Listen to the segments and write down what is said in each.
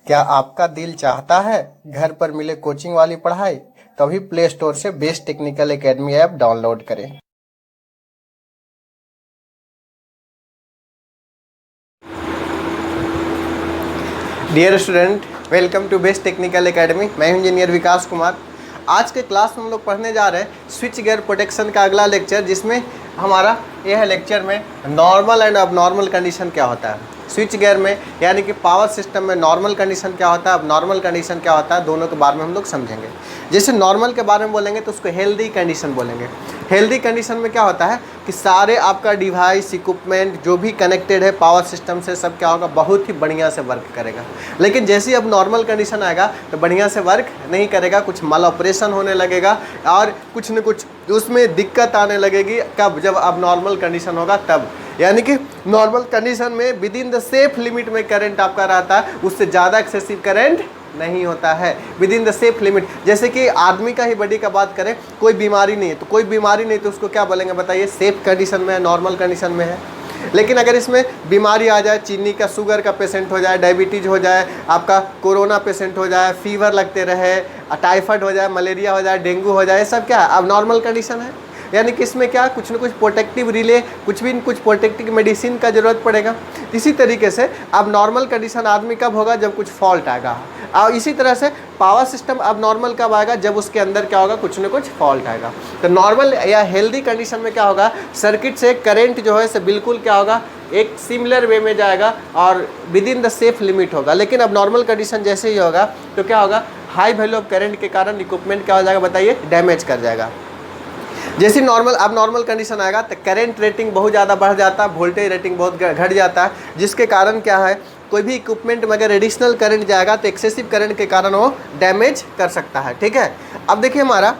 क्या आपका दिल चाहता है घर पर मिले कोचिंग वाली पढ़ाई? तभी प्ले स्टोर से best technical academy app download करें। Dear student, welcome to best technical academy. मैं हूं इंजीनियर विकास कुमार। आज के क्लास में हम लोग पढ़ने जा रहे हैं स्विच गियर प्रोटेक्शन का अगला लेक्चर, जिसमें हमारा यह लेक्चर में नॉर्मल एंड अब नॉर्मल कंडीशन क्या होता है स्विच गियर में, यानी कि पावर सिस्टम में नॉर्मल कंडीशन क्या होता है, अब नॉर्मल कंडीशन क्या होता है, दोनों के बारे में हम लोग समझेंगे। जैसे नॉर्मल के बारे में बोलेंगे तो उसको हेल्दी कंडीशन बोलेंगे। हेल्दी कंडीशन में क्या होता है कि सारे आपका डिवाइस इक्विपमेंट जो भी कनेक्टेड है पावर सिस्टम से, सब क्या होगा, बहुत ही बढ़िया से वर्क करेगा। लेकिन जैसे ही अब नॉर्मल कंडीशन आएगा तो बढ़िया से वर्क नहीं करेगा, कुछ माल ऑपरेशन होने लगेगा और कुछ न कुछ उसमें दिक्कत आने लगेगी। कब? जब अब नॉर्मल कंडीशन होगा तब। यानी कि नॉर्मल कंडीशन में with in the safe limit में करंट आपका रहता है, उससे ज़्यादा एक्सेसिव करंट नहीं होता है, with in the safe limit. जैसे कि आदमी का ही बॉडी का बात करें, कोई बीमारी नहीं है तो कोई बीमारी नहीं तो उसको क्या बोलेंगे बताइए? सेफ कंडीशन में है, नॉर्मल कंडीशन में है। लेकिन अगर इसमें बीमारी आ जाए, चीनी का शुगर का पेशेंट हो जाए, डायबिटीज़ हो जाए, आपका कोरोना पेशेंट हो जाए, फीवर लगते रहे, टाइफाइड हो जाए, मलेरिया हो जाए, डेंगू हो जाए, सब क्या अब नॉर्मल कंडीशन है। यानी कि इसमें क्या कुछ न कुछ प्रोटेक्टिव रिले, कुछ प्रोटेक्टिव मेडिसिन का ज़रूरत पड़ेगा। इसी तरीके से अब नॉर्मल कंडीशन आदमी कब होगा? जब कुछ फॉल्ट आएगा। और इसी तरह से पावर सिस्टम अब नॉर्मल कब आएगा? जब उसके अंदर क्या होगा, कुछ न कुछ फॉल्ट आएगा। तो नॉर्मल या हेल्दी कंडीशन में क्या होगा, सर्किट से करंट जो है से बिल्कुल क्या होगा, एक सिमिलर वे में जाएगा और with in the safe limit होगा। लेकिन अब नॉर्मल कंडीशन जैसे ही होगा तो क्या होगा, हाई वैल्यू ऑफ करंट के कारण इक्विपमेंट क्या हो जाएगा बताइए? डैमेज कर जाएगा। जैसे अब नॉर्मल कंडीशन आएगा तो करंट रेटिंग बहुत ज़्यादा बढ़ जाता है, वोल्टेज रेटिंग बहुत घट जाता है, जिसके कारण क्या है, कोई भी इक्विपमेंट में अगर एडिशनल करंट जाएगा तो एक्सेसिव करंट के कारण वो डैमेज कर सकता है। ठीक है, अब देखिए हमारा,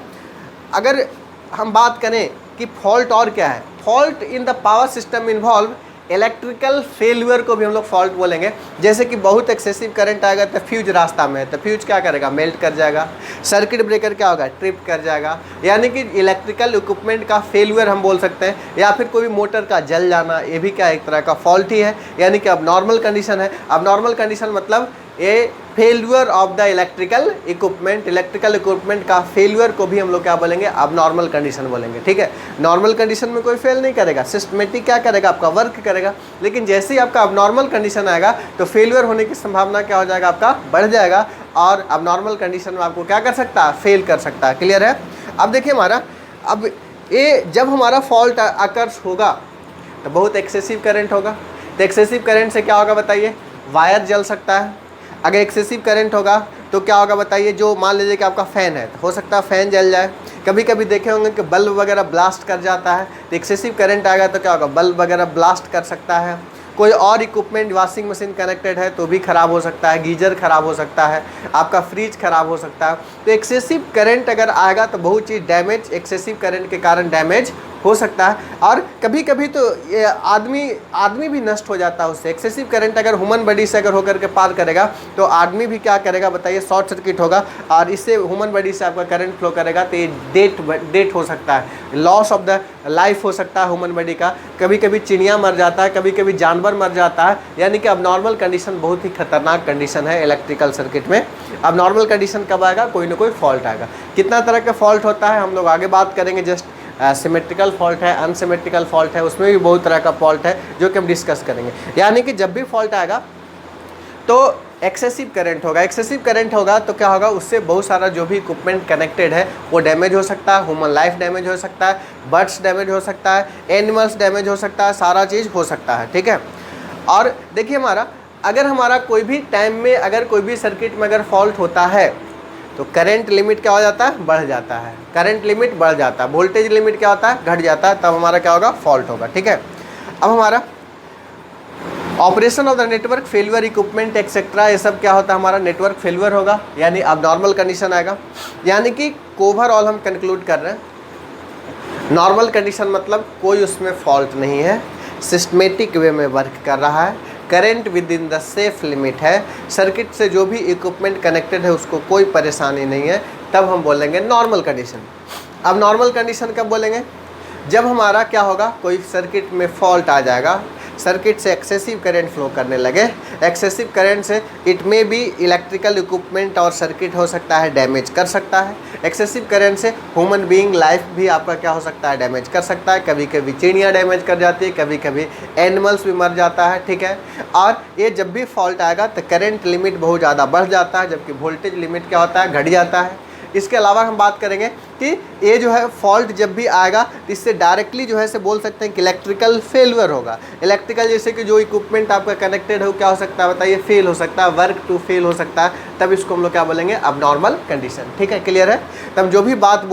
अगर हम बात करें कि फॉल्ट और क्या है, fault in the power system involve electrical failure को भी हम लोग फॉल्ट बोलेंगे। जैसे कि बहुत एक्सेसिव करंट आएगा तो फ्यूज रास्ता में है तो फ्यूज क्या करेगा, मेल्ट कर जाएगा। सर्किट ब्रेकर क्या होगा, ट्रिप कर जाएगा। यानी कि इलेक्ट्रिकल इक्विपमेंट का फेल्यूर हम बोल सकते हैं, या फिर कोई भी मोटर का जल जाना, ये भी क्या एक तरह का फॉल्ट ही है। यानी कि अब नॉर्मल कंडीशन है। अब नॉर्मल कंडीशन मतलब a failure of the electrical equipment का फेल्यूर को भी हम लोग क्या बोलेंगे, अब नॉर्मल कंडीशन बोलेंगे। ठीक है, नॉर्मल कंडीशन में कोई फेल नहीं करेगा, सिस्टमेटिक क्या करेगा, आपका वर्क करेगा। लेकिन जैसे ही आपका अब नॉर्मल कंडीशन आएगा तो फेल्यूर होने की संभावना क्या हो जाएगा, आपका बढ़ जाएगा, और अब नॉर्मल कंडीशन में आपको क्या कर सकता है, फेल कर सकता है। क्लियर है? अब देखिए हमारा, अब ये जब हमारा फॉल्ट अकर्स होगा तो बहुत एक्सेसिव करंट होगा। तो एक्सेसिव करंट से क्या होगा बताइए, वायर जल सकता है। अगर एक्सेसिव करंट होगा तो क्या होगा बताइए, जो मान लीजिए कि आपका फ़ैन है तो हो सकता है फ़ैन जल जाए। कभी कभी देखे होंगे कि बल्ब वगैरह ब्लास्ट कर जाता है, तो एक्सेसिव करंट आएगा तो क्या होगा, बल्ब वगैरह ब्लास्ट कर सकता है। कोई और इक्विपमेंट, वॉशिंग मशीन कनेक्टेड है तो भी ख़राब हो सकता है, गीजर ख़राब हो सकता है, आपका फ्रिज ख़राब हो सकता है। तो एक्सेसिव करंट अगर आएगा तो बहुत चीज़ डैमेज, एक्सेसिव करंट के कारण डैमेज हो सकता है। और कभी कभी तो ये आदमी भी नष्ट हो जाता है उससे। एक्सेसिव करंट अगर ह्यूमन बॉडी से अगर होकर के पार करेगा तो आदमी भी क्या करेगा बताइए, शॉर्ट सर्किट होगा और इससे ह्यूमन बॉडी से आपका करंट फ्लो करेगा तो ये डेथ हो सकता है, लॉस ऑफ द लाइफ हो सकता है ह्यूमन बॉडी का। कभी कभी चिड़िया मर जाता है, कभी कभी जानवर मर जाता है। यानी कि अब नॉर्मल कंडीशन बहुत ही खतरनाक कंडीशन है इलेक्ट्रिकल सर्किट में। अब नॉर्मल कंडीशन कब आएगा, कोई ना कोई फॉल्ट आएगा। कितना तरह का फॉल्ट होता है हम लोग आगे बात करेंगे। जस्ट सिमेट्रिकल फॉल्ट है, अनसिमेट्रिकल फॉल्ट है, उसमें भी बहुत तरह का फॉल्ट है जो कि हम डिस्कस करेंगे। यानी कि जब भी फॉल्ट आएगा तो एक्सेसिव करंट होगा। एक्सेसिव करंट होगा तो क्या होगा, उससे बहुत सारा जो भी इक्विपमेंट कनेक्टेड है वो डैमेज हो सकता है, ह्यूमन लाइफ डैमेज हो सकता है, बर्ड्स डैमेज हो सकता है, एनिमल्स डैमेज हो सकता है, सारा चीज़ हो सकता है। ठीक है, और देखिए हमारा, अगर हमारा कोई भी टाइम में अगर कोई भी सर्किट में अगर फॉल्ट होता है तो करंट लिमिट क्या हो जाता है, बढ़ जाता है। करंट लिमिट बढ़ जाता है, वोल्टेज लिमिट क्या होता है, घट जाता है, तब हमारा क्या होगा, फॉल्ट होगा। ठीक है, अब हमारा operation of the network failure equipment etcetera, ये सब क्या होता है, हमारा नेटवर्क फेल्यूर होगा। यानी अब नॉर्मल कंडीशन आएगा। यानी कि ओवरऑल हम कंक्लूड कर रहे हैं, नॉर्मल कंडीशन मतलब कोई उसमें फॉल्ट नहीं है, सिस्टमेटिक वे में वर्क कर रहा है, current with in the safe limit है, सर्किट से जो भी इक्विपमेंट कनेक्टेड है उसको कोई परेशानी नहीं है, तब हम बोलेंगे नॉर्मल कंडीशन। अब नॉर्मल कंडीशन कब बोलेंगे, जब हमारा क्या होगा, कोई सर्किट में फॉल्ट आ जाएगा, सर्किट से एक्सेसिव करंट फ्लो करने लगे, एक्सेसिव करंट से इट में भी इलेक्ट्रिकल इक्विपमेंट और सर्किट हो सकता है डैमेज कर सकता है। एक्सेसिव करंट से ह्यूमन बीइंग लाइफ भी आपका क्या हो सकता है, डैमेज कर सकता है। कभी कभी चिड़ियाँ डैमेज कर जाती है, कभी कभी एनिमल्स भी मर जाता है, ठीक है। और ये जब भी फॉल्ट आएगा तो करंट लिमिट बहुत ज़्यादा बढ़ जाता है, जबकि वोल्टेज लिमिट क्या होता है, घट जाता है। इसके अलावा हम बात करेंगे कि ये जो है फॉल्ट जब भी आएगा तो इससे डायरेक्टली जो है से बोल सकते हैं कि इलेक्ट्रिकल फेलियर होगा। इलेक्ट्रिकल जैसे कि जो इक्विपमेंट आपका कनेक्टेड हो क्या हो सकता है बताइए, फेल हो सकता है, वर्क टू फेल हो सकता है। तब इसको हम लोग क्या बोलेंगे, अबनॉर्मल कंडीशन, ठीक है, क्लियर है। तब जो भी बात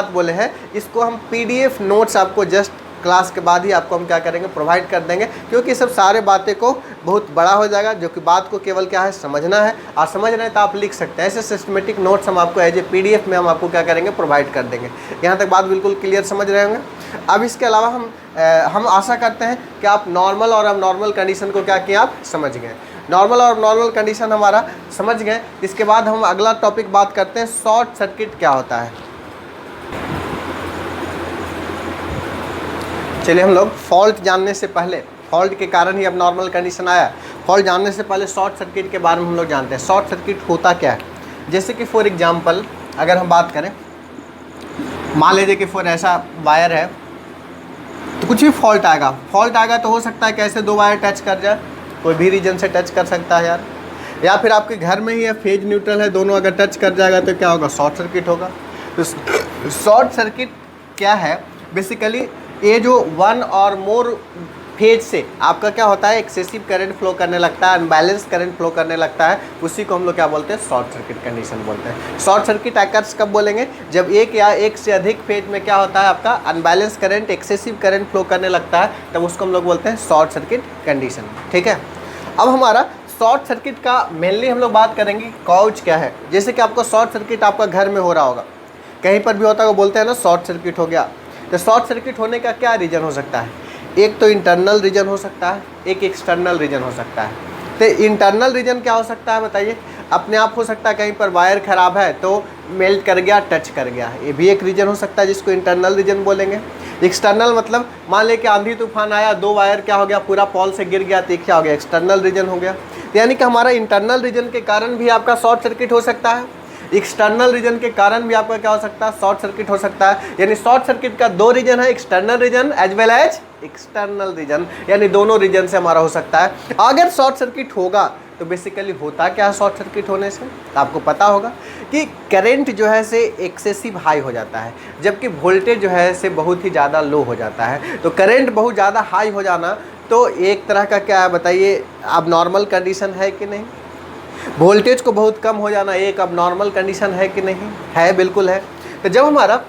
बोले हैं इसको हम PDF नोट्स आपको जस्ट क्लास के बाद ही आपको हम क्या करेंगे, प्रोवाइड कर देंगे, क्योंकि सब सारे बातें को बहुत बड़ा हो जाएगा, जो कि बात को केवल क्या है, समझना है। और समझ रहे हैं तो आप लिख सकते हैं। ऐसे सिस्टमेटिक नोट्स हम आपको एज ए PDF में हम आपको क्या करेंगे, प्रोवाइड कर देंगे। यहाँ तक बात बिल्कुल क्लियर समझ रहे होंगे। अब इसके अलावा हम आशा करते हैं कि आप नॉर्मल और अब नॉर्मल कंडीशन को क्या किया, आप समझ गए। नॉर्मल और नॉर्मल कंडीशन हमारा समझ गए। इसके बाद हम अगला टॉपिक बात करते हैं, शॉर्ट सर्किट क्या होता है। चलिए हम लोग फॉल्ट जानने से पहले, फॉल्ट के कारण ही अब नॉर्मल कंडीशन आया, फॉल्ट जानने से पहले शॉर्ट सर्किट के बारे में हम लोग जानते हैं। शॉर्ट सर्किट होता क्या है, जैसे कि फॉर एग्जांपल अगर हम बात करें, मान लीजिए कि फॉर ऐसा वायर है तो कुछ भी फॉल्ट आएगा तो हो सकता है कैसे दो वायर टच कर जाए, कोई भी रीजन से टच कर सकता है यार, या फिर आपके घर में ही है, फेज न्यूट्रल है, दोनों अगर टच कर जाएगा तो क्या होगा, शॉर्ट सर्किट होगा। तो शॉर्ट सर्किट क्या है, बेसिकली ये जो वन और मोर फेज से आपका क्या होता है, एक्सेसिव करंट फ्लो करने लगता है, अनबैलेंस करंट फ्लो करने लगता है, उसी को हम लोग क्या बोलते हैं, शॉर्ट सर्किट कंडीशन बोलते हैं। शॉर्ट सर्किट अकर्स कब बोलेंगे, जब एक या एक से अधिक फेज में क्या होता है, आपका unbalance current, excessive current flow करने लगता है, तब उसको हम लोग बोलते हैं शॉर्ट सर्किट कंडीशन, ठीक है। अब हमारा शॉर्ट सर्किट का मेनली हम लोग बात करेंगे कॉज क्या है। जैसे कि आपको शॉर्ट सर्किट आपका घर में हो रहा होगा, कहीं पर भी होता है, वो बोलते हैं ना शॉर्ट सर्किट हो गया। तो शॉर्ट सर्किट होने का क्या रीज़न हो सकता है, एक तो इंटरनल रीजन हो सकता है, एक एक्सटर्नल रीजन हो सकता है। तो इंटरनल रीजन क्या हो सकता है बताइए, अपने आप हो सकता है कहीं पर वायर ख़राब है तो मेल्ट कर गया, टच कर गया, ये भी एक रीजन हो सकता है जिसको इंटरनल रीजन बोलेंगे। एक्सटर्नल मतलब मान लें कि आंधी तूफान आया, दो वायर क्या हो गया, पूरा पॉल से गिर गया, तो क्या हो गया, एक्सटर्नल रीजन हो गया। यानी कि हमारा इंटरनल रीजन के कारण भी आपका शॉर्ट सर्किट हो सकता है, एक्सटर्नल रीजन के कारण भी आपका क्या हो सकता है, शॉर्ट सर्किट हो सकता है। यानी शॉर्ट सर्किट का दो रीजन है, external reason as well as external reason, यानी दोनों रीजन से हमारा हो सकता है। अगर शॉर्ट सर्किट होगा तो बेसिकली होता क्या है शॉर्ट सर्किट होने से, तो आपको पता होगा कि करंट जो है से एक्सेसिव हाई हो जाता है, जबकि वोल्टेज जो है से बहुत ही ज़्यादा लो हो जाता है। तो करंट बहुत ज़्यादा हाई हो जाना तो एक तरह का क्या है बताइए, अब नॉर्मल कंडीशन है कि नहीं। वोल्टेज को बहुत कम हो जाना एक अब नॉर्मल कंडीशन है कि नहीं, है, बिल्कुल है। तो जब हमारा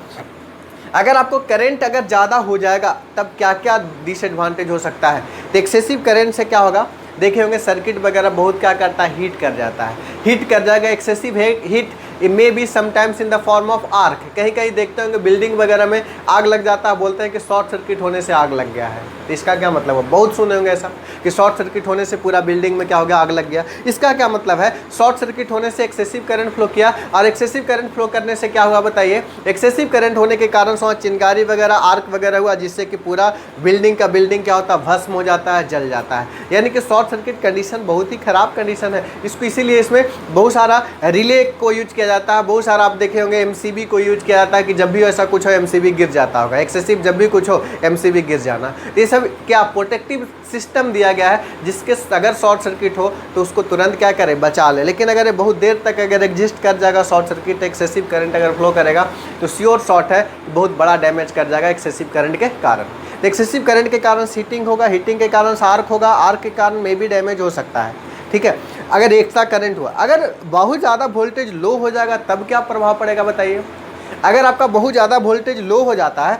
अगर आपको करंट अगर ज़्यादा हो जाएगा तब क्या क्या डिसएडवांटेज हो सकता है। तो एक्सेसिव करंट से क्या होगा, देखे होंगे सर्किट वगैरह बहुत क्या करता है, हीट कर जाता है, हीट कर जाएगा। Excessive heat it may be sometimes in the form of arc, कहीं कहीं देखते होंगे बिल्डिंग वगैरह में आग लग जाता है, बोलते हैं कि शॉर्ट सर्किट होने से आग लग गया है। तो इसका क्या मतलब है, बहुत सुने होंगे ऐसा कि शॉर्ट सर्किट होने से पूरा बिल्डिंग में क्या हो गया, आग लग गया। इसका क्या मतलब है, शॉर्ट सर्किट होने से एक्सेसिव करंट फ्लो किया, और एक्सेसिव करंट फ्लो करने से क्या हुआ बताइए, एक्सेसिव करंट होने के कारण वहाँ चिंगारी वगैरह, आर्क वगैरह हुआ, जिससे कि पूरा बिल्डिंग क्या होता है, भस्म हो जाता है, जल जाता है। यानी कि शॉर्ट सर्किट कंडीशन बहुत ही खराब कंडीशन है। इसको इसीलिए इसमें बहुत सारा रिले को यूज किया जाता है, बहुत सारा आप देखे होंगे MCB को यूज किया जाता है कि जब भी ऐसा कुछ हो MCB गिर जाता होगा, एक्सेसिव जब भी कुछ हो MCB गिर जाना। ये सब क्या प्रोटेक्टिव सिस्टम दिया गया है, जिसके अगर शॉर्ट सर्किट हो तो उसको तुरंत क्या करे, बचा ले। लेकिन अगर ये बहुत देर तक अगर एग्जिस्ट कर जाएगा शॉर्ट सर्किट, एक्सेसिव करंट अगर फ्लो करेगा तो श्योर शॉर्ट है, बहुत बड़ा डैमेज कर जाएगा एक्सेसिव करंट के कारण। तो एक्सेसिव करंट के कारण हीटिंग होगा, हीटिंग के कारण आर्क होगा, आर्क के कारण मे भी डैमेज हो सकता है, ठीक है। अगर एक्स्ट्रा करंट हुआ, अगर बहुत ज़्यादा वोल्टेज लो हो जाएगा तब क्या प्रभाव पड़ेगा बताइए। अगर आपका बहुत ज़्यादा वोल्टेज लो हो जाता है,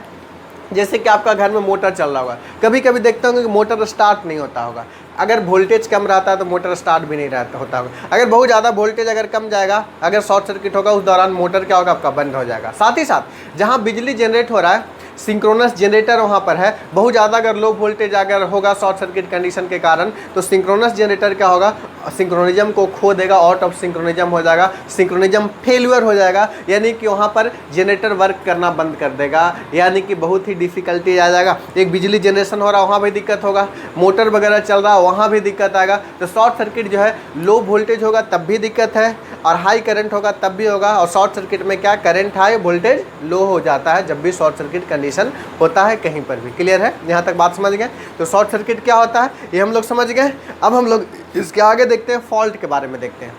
जैसे कि आपका घर में मोटर चल रहा होगा, कभी कभी देखते होंगे कि मोटर स्टार्ट नहीं होता होगा, अगर वोल्टेज कम रहता है तो मोटर स्टार्ट भी नहीं रहता होता होगा। अगर बहुत ज़्यादा वोल्टेज अगर कम जाएगा, अगर शॉर्ट सर्किट होगा, उस दौरान मोटर क्या होगा, आपका बंद हो जाएगा। साथ ही साथ जहाँ बिजली जनरेट हो रहा है, सिंक्रोनस जनरेटर वहाँ पर है। बहुत ज़्यादा अगर लो वोल्टेज अगर होगा शॉर्ट सर्किट कंडीशन के कारण तो सिंक्रोनस जनरेटर क्या होगा, सिंक्रोनिज्म को खो देगा, आउट ऑफ सिंक्रोनिज्म हो जाएगा, सिंक्रोनिज्म फेल्यूर हो जाएगा, यानी कि वहाँ पर जनरेटर वर्क करना बंद कर देगा, यानी कि बहुत ही डिफिकल्टी आ जाएगा। एक बिजली जनरेशन हो रहा है वहाँ भी दिक्कत होगा, मोटर वगैरह चल रहा है वहाँ भी दिक्कत आएगा। तो शॉर्ट सर्किट जो है लो वोल्टेज होगा तब भी दिक्कत है, और हाई करंट होगा तब भी होगा। और शॉर्ट सर्किट में क्या, करंट हाई वोल्टेज लो हो जाता है जब भी शॉर्ट सर्किट कंडीशन होता है कहीं पर भी। क्लियर है, यहाँ तक बात समझ गए। तो शॉर्ट सर्किट क्या होता है ये हम लोग समझ गए। अब हम लोग इसके आगे देखते हैं, फॉल्ट के बारे में देखते हैं।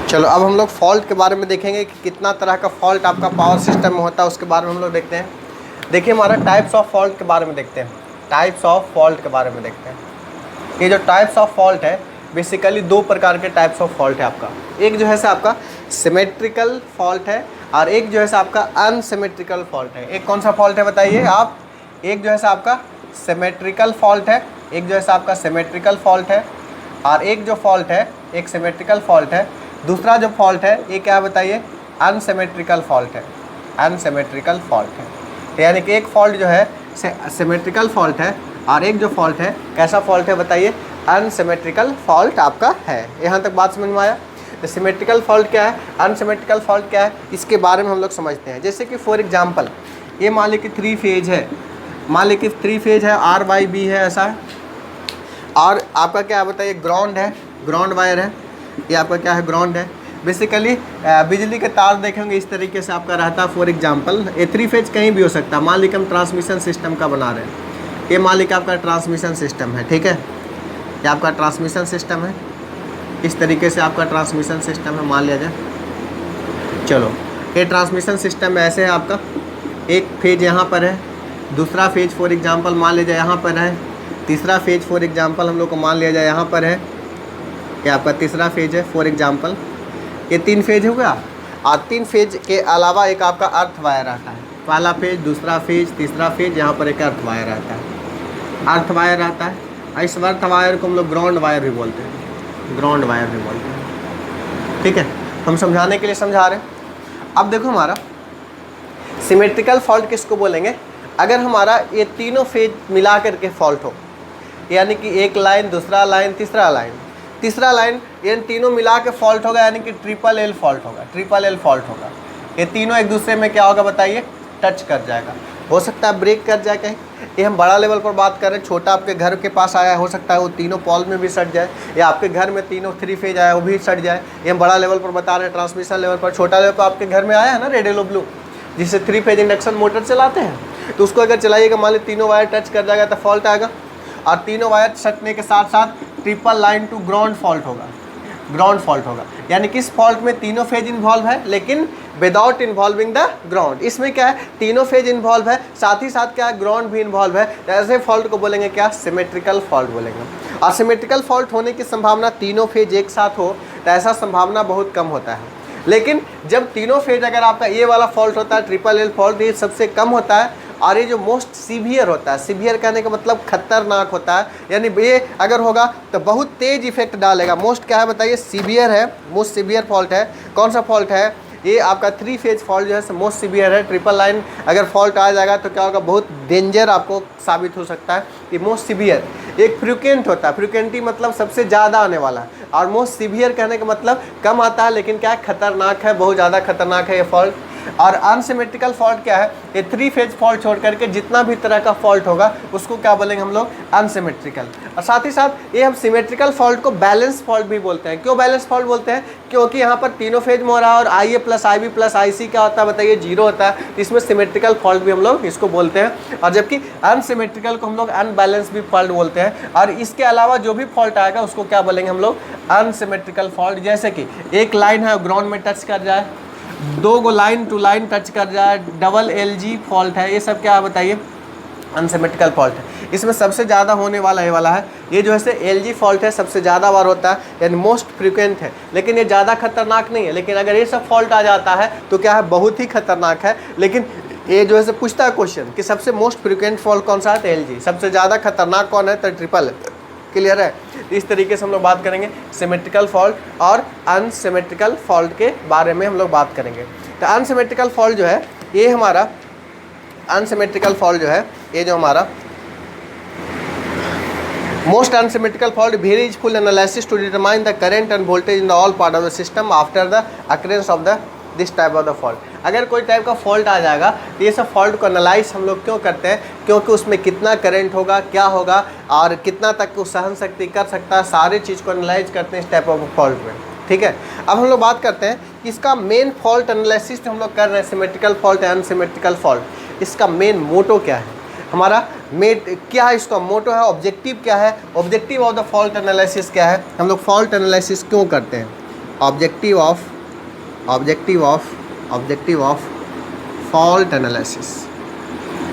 चलो अब हम लोग फॉल्ट के बारे में देखेंगे कि कितना तरह का फॉल्ट आपका पावर सिस्टम में होता है, उसके बारे में हम लोग देखते हैं। देखिए हमारा टाइप्स ऑफ फॉल्ट के बारे में देखते हैं, टाइप्स ऑफ फॉल्ट के बारे में देखते हैं। ये जो टाइप्स ऑफ फॉल्ट है बेसिकली दो प्रकार के टाइप्स ऑफ फॉल्ट है आपका। एक जो है से आपका सिमेट्रिकल फॉल्ट है और एक जो है से आपका अनसिमेट्रिकल फॉल्ट है। एक कौन सा फॉल्ट है बताइए आप, एक जो है से आपका सिमेट्रिकल फॉल्ट है, एक जो है से आपका सिमेट्रिकल फॉल्ट है, और एक जो फॉल्ट है एक सिमेट्रिकल फॉल्ट है। दूसरा जो फॉल्ट है ये क्या बताइए, अनसिमेट्रिकल फॉल्ट है, अनसिमेट्रिकल फॉल्ट है। तो यानी कि एक फॉल्ट जो है सिमेट्रिकल फॉल्ट है और एक जो फॉल्ट है कैसा फॉल्ट है बताइए, अनसिमेट्रिकल फॉल्ट आपका है। यहाँ तक बात समझ में आया। तो सिमेट्रिकल फॉल्ट क्या है, अनसिमेट्रिकल फॉल्ट क्या है, इसके बारे में हम लोग समझते हैं। जैसे कि फॉर एग्जांपल ये मान ली कि 3 फेज है, मान ली कि 3 फेज है, आर वाई बी है ऐसा है, और आपका क्या है बताइए, ग्राउंड है, ग्राउंड वायर है, ये आपका क्या है, ग्राउंड है। बेसिकली बिजली के तार देखेंगे इस तरीके से आपका रहता है। फॉर एग्जांपल ये 3 फेज कहीं भी हो सकता है। मान ली कि हम ट्रांसमिशन सिस्टम का बना रहे हैं, ये मान ली कि आपका ट्रांसमिशन सिस्टम है, ठीक है, ये आपका ट्रांसमिशन सिस्टम है, इस तरीके से आपका ट्रांसमिशन सिस्टम है मान लिया जाए। चलो ये ट्रांसमिशन सिस्टम ऐसे है आपका, एक फेज यहाँ पर है, दूसरा फेज फॉर एग्जांपल मान लिया जाए यहाँ पर है, तीसरा फेज फॉर एग्जांपल हम लोग को मान लिया जाए यहाँ पर है, ये आपका तीसरा फेज है फॉर एग्जांपल। ये 3 फेज हो गया, और 3 फेज के अलावा एक आपका अर्थ वायर आता है, पहला फेज, दूसरा फेज, तीसरा फेज, यहाँ पर एक अर्थ वायर आता है, अर्थ वायर आता है। इस अर्थ वायर को हम लोग ग्राउंड वायर भी बोलते हैं, ग्राउंड वायर भी बोलते हैं, ठीक है, हम समझाने के लिए समझा रहे हैं। अब देखो हमारा सिमेट्रिकल फॉल्ट किसको बोलेंगे, अगर हमारा ये तीनों फेज मिला करके फॉल्ट हो, यानी कि एक लाइन, दूसरा लाइन, तीसरा लाइन, तीसरा लाइन, ये तीनों मिला के फॉल्ट होगा, यानी कि ट्रिपल एल फॉल्ट होगा, ट्रिपल एल फॉल्ट होगा। ये तीनों एक दूसरे में क्या होगा बताइए, टच कर जाएगा, हो सकता है ब्रेक कर जाए कहीं। ये हम बड़ा लेवल पर बात कर रहे हैं, छोटा आपके घर के पास आया हो सकता है वो तीनों पॉल में भी सट जाए, या आपके घर में तीनों 3 फेज आया वो भी सट जाए। ये हम बड़ा लेवल पर बता रहे हैं, ट्रांसमिशन लेवल पर। छोटा लेवल पर आपके घर में आया है ना रेड येलो ब्लू, जिससे 3 फेज इंडक्शन मोटर चलाते हैं, तो उसको अगर चलाइएगा मान ली तीनों वायर टच कर जाएगा तो फॉल्ट आएगा, और तीनों वायर सटने के साथ साथ triple line to ground fault होगा, ग्राउंड फॉल्ट होगा। यानी कि इस फॉल्ट में तीनों फेज इन्वॉल्व है लेकिन विदाउट इन्वॉल्विंग द ग्राउंड। इसमें क्या है, तीनों फेज इन्वॉल्व है, साथ ही साथ क्या है, ग्राउंड भी इन्वॉल्व है। तो ऐसे फॉल्ट को बोलेंगे क्या, सिमेट्रिकल फॉल्ट बोलेंगे। और सिमेट्रिकल फॉल्ट होने की संभावना, तीनों फेज एक साथ हो तो ऐसा संभावना बहुत कम होता है। लेकिन जब तीनों फेज अगर आपका ये वाला फॉल्ट होता है, ट्रिपल एल फॉल्ट, ये सबसे कम होता है। और ये जो मोस्ट सीवियर होता है, सीवियर कहने का मतलब खतरनाक होता है, यानी ये अगर होगा तो बहुत तेज इफेक्ट डालेगा। मोस्ट क्या है बताइए, सीवियर है, मोस्ट सीवियर फॉल्ट है। कौन सा फॉल्ट है ये, आपका 3 फेज फॉल्ट जो है मोस्ट सीवियर है। ट्रिपल लाइन अगर फॉल्ट आ जाएगा तो क्या होगा, बहुत डेंजर आपको साबित हो सकता है। ये मोस्ट सीवियर एक फ्रिक्वेंट होता है, फ्रिक्वेंटी मतलब सबसे ज़्यादा आने वाला है, और मोस्ट सीवियर कहने का मतलब कम आता है लेकिन क्या है, खतरनाक है, बहुत ज़्यादा खतरनाक है ये फॉल्ट। और अनसिमेट्रिकल फॉल्ट क्या है, ये 3 फेज फॉल्ट छोड़ करके जितना भी तरह का फॉल्ट होगा उसको क्या बोलेंगे हम लोग, अनसिमेट्रिकल। और साथ ही साथ ये हम सिमेट्रिकल फॉल्ट को बैलेंस फॉल्ट भी बोलते हैं। क्यों बैलेंस फॉल्ट बोलते हैं, क्योंकि यहाँ पर तीनों फेज में हो रहा है, और IA plus IB plus IC क्या होता है बताइए, 0 होता है। इसमें सिमेट्रिकल फॉल्ट भी हम लोग इसको बोलते हैं। और जबकि अनसिमेट्रिकल को हम लोग अनबैलेंस भी फॉल्ट बोलते हैं। और इसके अलावा जो भी फॉल्ट आएगा उसको क्या बोलेंगे हम लोग, अनसिमेट्रिकल फॉल्ट। जैसे कि एक लाइन है ग्राउंड में टच कर जाए, 2 गो लाइन टू लाइन टच कर जाए, डबल LG फॉल्ट है, ये सब क्या है बताइए, अनसिमेट्रिकल फॉल्ट है। इसमें सबसे ज़्यादा होने वाला ये वाला है, ये जो है से LG फॉल्ट है, सबसे ज़्यादा बार होता है, यानी मोस्ट फ्रिक्वेंट है, लेकिन ये ज़्यादा खतरनाक नहीं है। लेकिन अगर ये सब फॉल्ट आ जाता है तो क्या है, बहुत ही खतरनाक है। लेकिन ये जो है से पूछता है क्वेश्चन कि सबसे मोस्ट फ्रिक्वेंट फॉल्ट कौन सा है, तो LG। सबसे ज़्यादा खतरनाक कौन है, तो ट्रिपल। क्लियर है। इस तरीके से हम लोग बात करेंगे सिमेट्रिकल फॉल्ट और अनसिमेट्रिकल फॉल्ट के बारे में हम लोग बात करेंगे। तो अनसिमेट्रिकल फॉल्ट जो है ये हमारा अनसिमेट्रिकल फॉल्ट जो है ये जो हमारा most unsymmetrical fault varies full analysis to determine the current and voltage in the all part of the system after the occurrence of the this type of the fault। अगर कोई type का fault आ जाएगा तो ये सब fault को analyse हम लोग क्यों करते हैं, क्योंकि उसमें कितना करंट होगा, क्या होगा और कितना तक वो सहन शक्ति कर सकता है, सारी चीज़ को एनालाइज करते हैं इस टाइप ऑफ फॉल्ट में। ठीक है, अब हम लोग बात करते हैं कि इसका मेन फॉल्ट एनालिसिस हम लोग कर रहे हैं सिमेट्रिकल फॉल्ट या अनसिमेट्रिकल फॉल्ट, इसका मेन मोटो क्या है, हमारा क्या है, इसका मोटो है, ऑब्जेक्टिव क्या है, objective of the fault analysis क्या है, हम लोग फॉल्ट एनालिसिस क्यों करते हैं, ऑब्जेक्टिव ऑफ फॉल्ट एनालिसिस।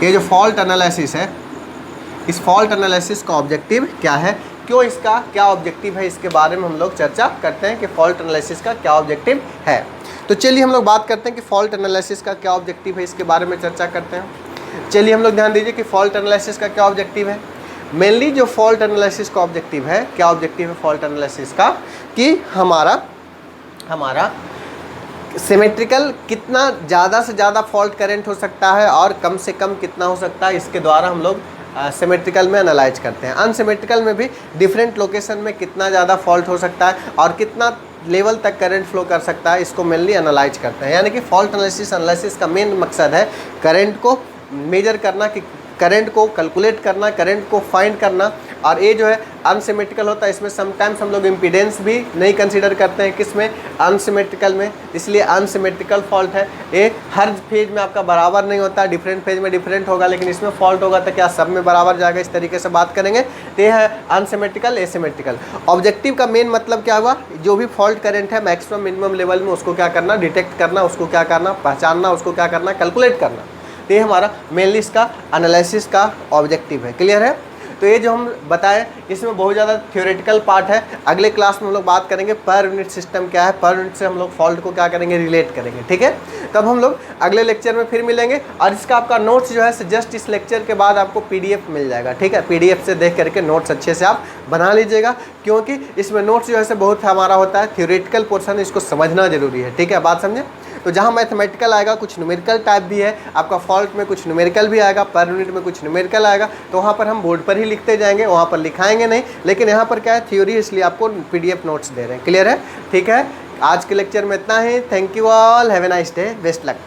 ये जो फॉल्ट एनालिसिस है इस फॉल्ट एनालिसिस का ऑब्जेक्टिव क्या है, क्यों इसका क्या ऑब्जेक्टिव है, इसके बारे में हम लोग चर्चा करते हैं कि फॉल्ट एनालिसिस का क्या ऑब्जेक्टिव है। तो चलिए हम लोग बात करते हैं कि फॉल्ट एनालिसिस का क्या ऑब्जेक्टिव है, इसके बारे में चर्चा करते हैं। चलिए हम लोग ध्यान दीजिए कि फॉल्ट एनालिसिस का क्या ऑब्जेक्टिव है। मेनली जो फॉल्ट एनालिसिस का ऑब्जेक्टिव है, क्या ऑब्जेक्टिव है फॉल्ट एनालिसिस का, कि हमारा सिमेट्रिकल कितना ज़्यादा से ज़्यादा फॉल्ट करंट हो सकता है और कम से कम कितना हो सकता है, इसके द्वारा हम लोग सिमेट्रिकल में एनालाइज करते हैं। अनसिमेट्रिकल में भी डिफरेंट लोकेशन में कितना ज़्यादा फॉल्ट हो सकता है और कितना लेवल तक करंट फ्लो कर सकता है, इसको मेनली एनालाइज करते हैं। यानी कि फॉल्ट एनालिसिस का मेन मकसद है करंट को मेजर करना, कि करंट को कैलकुलेट करना, करंट को फाइंड करना। और ये जो है अनसिमेट्रिकल होता है, इसमें समटाइम्स हम लोग इम्पीडेंस भी नहीं कंसीडर करते हैं, किसमें, अनसिमेट्रिकल में, इसलिए अनसिमेट्रिकल फॉल्ट है। ये हर फेज में आपका बराबर नहीं होता, डिफरेंट फेज में डिफरेंट होगा, लेकिन इसमें फॉल्ट होगा तो क्या सब में बराबर जाएगा, इस तरीके से बात करेंगे। तो ये है अनसिमेट्रिकल एसिमेट्रिकल। ऑब्जेक्टिव का मेन मतलब क्या हुआ, जो भी फॉल्ट करंट है मैक्सिमम मिनिमम लेवल में उसको क्या करना, डिटेक्ट करना, उसको क्या करना, पहचानना, उसको क्या करना, कैलकुलेट करना। ये हमारा मेनली इसका एनालिसिस का ऑब्जेक्टिव है। क्लियर है। तो ये जो हम बताएं इसमें बहुत ज़्यादा थ्योरेटिकल पार्ट है। अगले क्लास में हम लोग बात करेंगे पर यूनिट सिस्टम क्या है, पर यूनिट से हम लोग फॉल्ट को क्या करेंगे, रिलेट करेंगे। ठीक है, तब हम लोग अगले लेक्चर में फिर मिलेंगे। और इसका आपका नोट्स जो है जस्ट इस लेक्चर के बाद आपको PDF मिल जाएगा। ठीक है, PDF से देख करके नोट्स अच्छे से आप बना लीजिएगा, क्योंकि इसमें नोट्स जो है बहुत हमारा होता है थ्योरेटिकल पोर्शन, इसको समझना जरूरी है। ठीक है, बात समझे। तो जहाँ मैथमेटिकल आएगा कुछ न्यूमेरिकल टाइप भी है, आपका फॉल्ट में कुछ न्यूमेरिकल भी आएगा, पर यूनिट में कुछ न्यूमेरिकल आएगा, तो वहाँ पर हम बोर्ड पर ही लिखते जाएंगे, वहाँ पर लिखाएंगे नहीं। लेकिन यहाँ पर क्या है, थ्योरी, इसलिए आपको PDF नोट्स दे रहे हैं। क्लियर है। ठीक है, आज के लेक्चर में इतना ही। Thank you all, have a nice day, best luck.